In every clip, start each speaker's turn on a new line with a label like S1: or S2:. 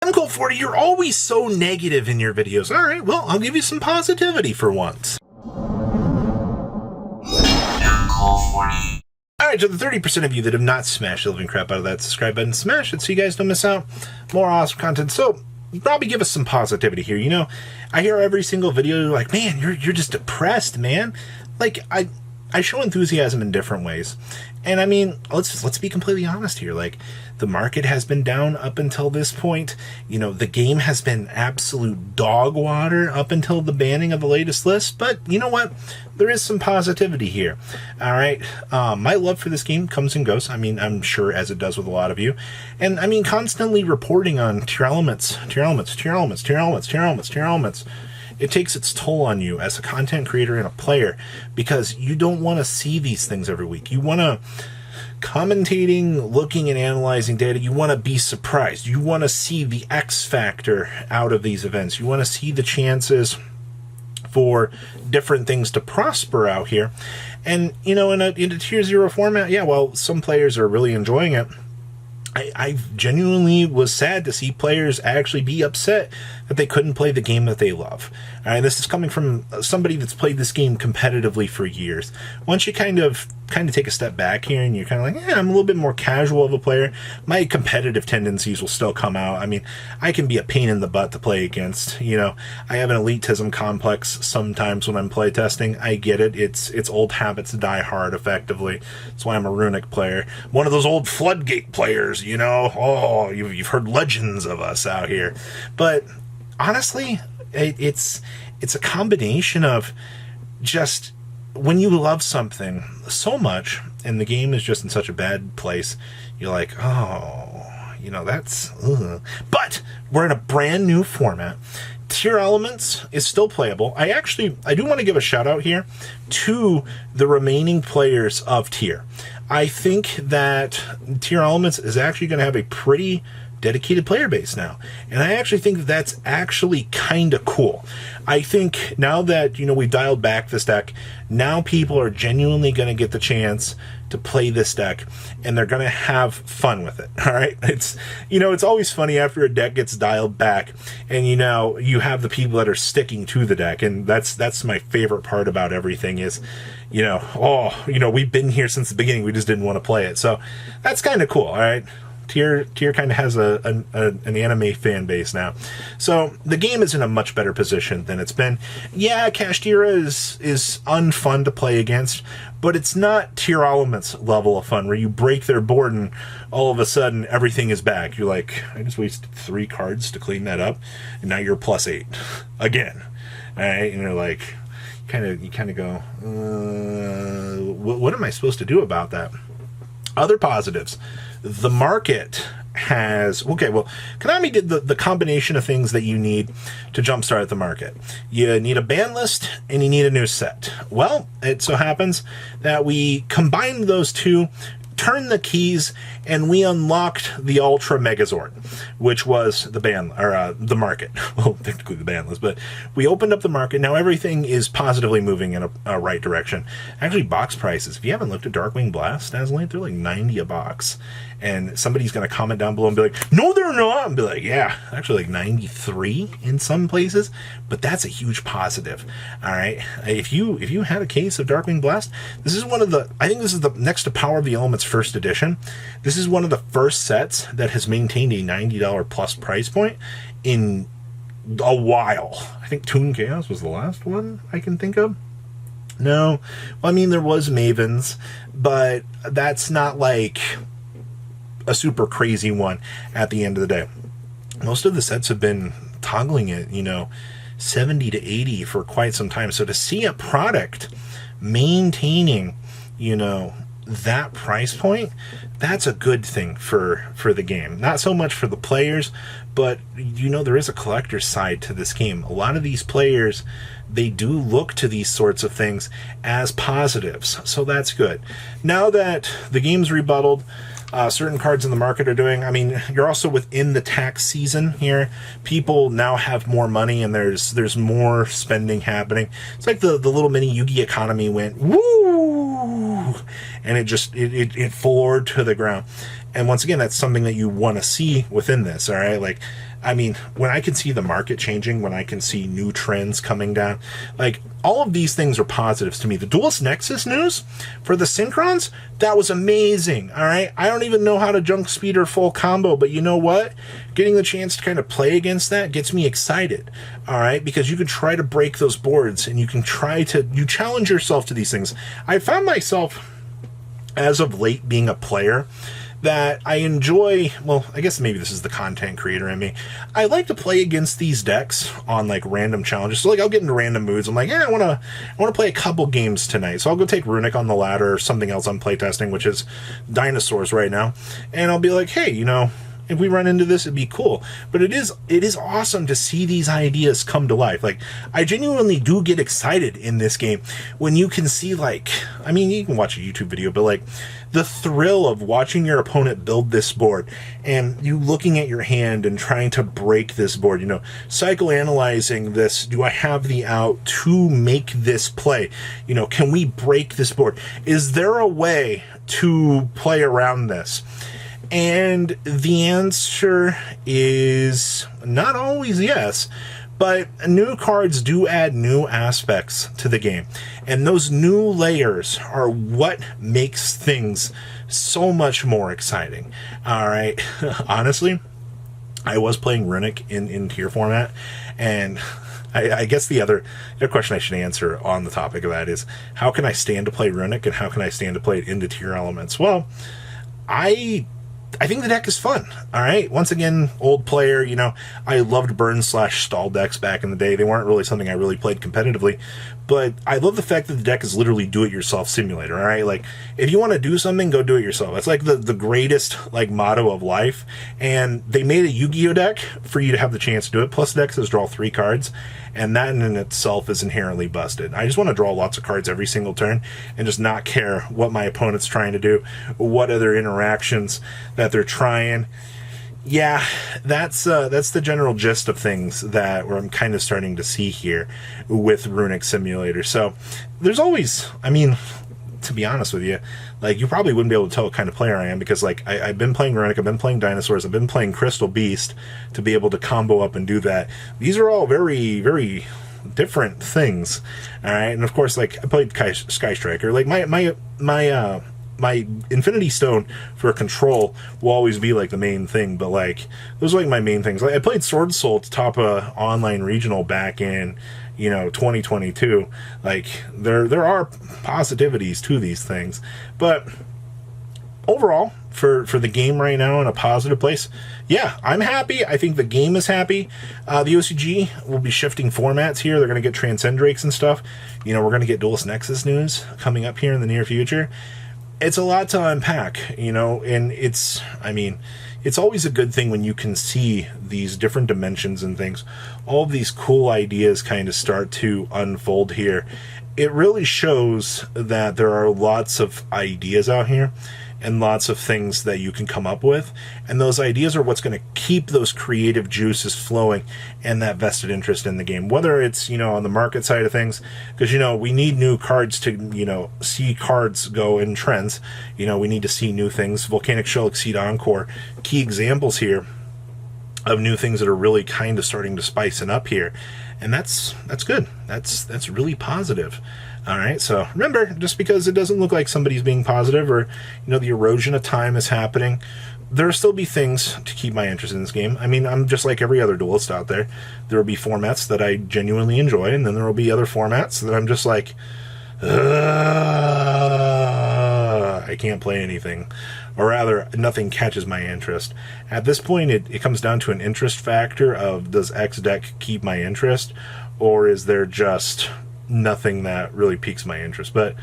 S1: I'm Colt40, you're always so negative in your videos. Alright, well, I'll give you some positivity for once. Alright, so the 30% of you that have not smashed the living crap out of that subscribe button, smash it so you guys don't miss out. More awesome content. So, probably give us some positivity here. You know, I hear every single video, you're like, man, you're just depressed, man. Like, I show enthusiasm in different ways. And I mean, let's be completely honest here. Like, the market has been down up until this point. You know, the game has been absolute dog water up until the banning of the latest list. But you know what? There is some positivity here. All right. My love for this game comes and goes. I mean, I'm sure as it does with a lot of you. And I mean, constantly reporting on tier elements. It takes its toll on you as a content creator and a player because you don't want to see these things every week. You want to commentating, looking and analyzing data. You want to be surprised. You want to see the X factor out of these events. You want to see the chances for different things to prosper out here. And, you know, in a tier 0 format, yeah, well, some players are really enjoying it. I genuinely was sad to see players actually be upset that they couldn't play the game that they love. All right, this is coming from somebody that's played this game competitively for years. Once you kind of take a step back here and you're kind of like, yeah, I'm a little bit more casual of a player, my competitive tendencies will still come out. I mean, I can be a pain in the butt to play against. You know, I have an elitism complex sometimes when I'm playtesting. I get it. It's old habits die hard effectively. That's why I'm a runic player. One of those old floodgate players, you know. Oh, you've heard legends of us out here. But honestly, it's a combination of just when you love something so much and the game is just in such a bad place, you're like, oh, you know, that's ugh. But we're in a brand new format. Tier Elements is still playable. I do want to give a shout out here to the remaining players of Tier. I think that Tier Elements is actually going to have a pretty dedicated player base now. And I actually think that's actually kind of cool. I think now that, you know, we've dialed back this deck, now people are genuinely going to get the chance to play this deck and they're going to have fun with it. All right. It's, you know, it's always funny after a deck gets dialed back and, you know, you have the people that are sticking to the deck. And that's my favorite part about everything is, you know, oh, you know, we've been here since the beginning. We just didn't want to play it. So that's kind of cool. All right. Tier kind of has an anime fan base now. So the game is in a much better position than it's been. Yeah, Kashtira is unfun to play against, but it's not Tier Elements level of fun where you break their board and all of a sudden everything is back. You're like, I just wasted 3 cards to clean that up, and now you're +8 again. All right, and you're like, you kind of go, what am I supposed to do about that? Other positives. The market has... Okay, well, Konami did the combination of things that you need to jumpstart the market. You need a ban list, and you need a new set. Well, it so happens that we combined those two, turned the keys, and we unlocked the Ultra Megazord, which was the ban, or the market. Well, technically the ban list, but we opened up the market. Now everything is positively moving in a right direction. Actually, box prices, if you haven't looked at Darkwing Blast as late, they're like 90 a box. And somebody's going to comment down below and be like, no, they're not. And be like, yeah, actually like 93 in some places. But that's a huge positive. All right. If you had a case of Darkwing Blast, this is one of the, I think this is the next to Power of the Elements first edition. This is one of the first sets that has maintained a $90 plus price point in a while. I think Toon Chaos was the last one I can think of. No. Well, I mean, there was Mavens, but that's not like a super crazy one at the end of the day. Most of the sets have been toggling it, you know, 70 to 80 for quite some time. So to see a product maintaining, you know, that price point, that's a good thing for the game. Not so much for the players, but, you know, there is a collector's side to this game. A lot of these players, they do look to these sorts of things as positives. So that's good. Now that the game's rebutted, certain cards in the market are doing, I mean, you're also within the tax season here. People now have more money and there's more spending happening. It's like the little mini Yugi economy went, woo! And it floored to the ground. And once again, that's something that you want to see within this, all right? Like, I mean, when I can see the market changing, when I can see new trends coming down, like, all of these things are positives to me. The Duelist Nexus news for the Synchrons, that was amazing, all right? I don't even know how to junk speed or full combo, but you know what? Getting the chance to kind of play against that gets me excited, all right? Because you can try to break those boards, and you can you challenge yourself to these things. I found myself, as of late, being a player that I enjoy. Well, I guess maybe this is the content creator in me. I like to play against these decks on like random challenges. So like I'll get into random moods. I'm like, yeah, I want to play a couple games tonight. So I'll go take Runic on the ladder or something else I'm playtesting, which is Dinosaurs right now. And I'll be like, hey, if we run into this, it'd be cool. But it is awesome to see these ideas come to life. Like, I genuinely do get excited in this game when you can see, like, I mean, you can watch a YouTube video, but like the thrill of watching your opponent build this board and you looking at your hand and trying to break this board, psychoanalyzing this. Do I have the out to make this play? Can we break this board? Is there a way to play around this? And the answer is not always yes, but new cards do add new aspects to the game. And those new layers are what makes things so much more exciting. All right. Honestly, I was playing Runic in tier format, and I guess the other question I should answer on the topic of that is, how can I stand to play Runic and how can I stand to play it into tier elements? Well, I think the deck is fun, all right? Once again, old player, I loved burn/stall decks back in the day. They weren't really something I really played competitively, but I love the fact that the deck is literally do-it-yourself simulator, all right? Like, if you want to do something, go do it yourself. It's like the greatest, like, motto of life, and they made a Yu-Gi-Oh deck for you to have the chance to do it. Plus, the deck says draw 3 cards, and that in itself is inherently busted. I just want to draw lots of cards every single turn and just not care what my opponent's trying to do, what other interactions that they're trying. Yeah, that's the general gist of things that I'm kind of starting to see here with Runic Simulator. So there's always, I mean, to be honest with you, like, you probably wouldn't be able to tell what kind of player I am, because like I've been playing Runic, I've been playing Dinosaurs, I've been playing Crystal Beast to be able to combo up and do that. These are all very, very different things, all right? And of course, like, I played Sky Striker. Like, my Infinity Stone for control will always be like the main thing, but like, those are like my main things. Like, I played Sword Soul to top a online regional back in 2022. Like, there are positivities to these things, but overall, for the game right now in a positive place, yeah, I'm happy. I think the game is happy. The OCG will be shifting formats here. They're going to get Transcendrakes and stuff. We're going to get Duelist Nexus news coming up here in the near future. It's a lot to unpack, and it's always a good thing when you can see these different dimensions and things. All of these cool ideas kind of start to unfold here. It really shows that there are lots of ideas out here and lots of things that you can come up with, and those ideas are what's going to keep those creative juices flowing and that vested interest in the game, whether it's on the market side of things, because we need new cards to see cards go in trends. We need to see new things. Volcanic Shell, Exceed, Encore, key examples here of new things that are really kind of starting to spice it up here, and that's good. That's really positive. All right, so remember, just because it doesn't look like somebody's being positive, or the erosion of time is happening, there'll still be things to keep my interest in this game. I mean, I'm just like every other duelist out there. There will be formats that I genuinely enjoy, and then there will be other formats that I'm just like, I can't play anything. Or rather, nothing catches my interest. At this point, it comes down to an interest factor of, does X deck keep my interest, or is there just nothing that really piques my interest? But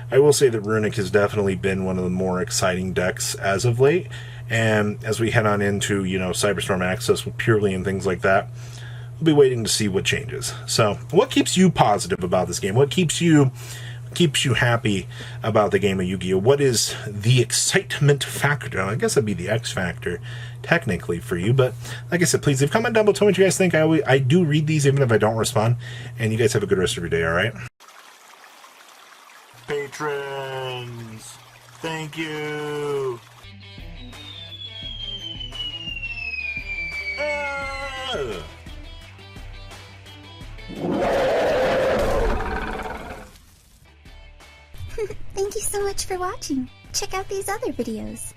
S1: I will say that Runic has definitely been one of the more exciting decks as of late, and as we head on into Cyberstorm Access with Purely and things like that, we'll be waiting to see what changes. So what keeps you positive about this game? What keeps you happy about the game of Yu-Gi-Oh? What is the excitement factor? I guess that'd be the X factor technically for you, but like I said, please leave a comment down below, tell me what you guys think. I do read these even if I don't respond, and you guys have a good rest of your day. All right, patrons, thank you.
S2: Thank you so much for watching. Check out these other videos.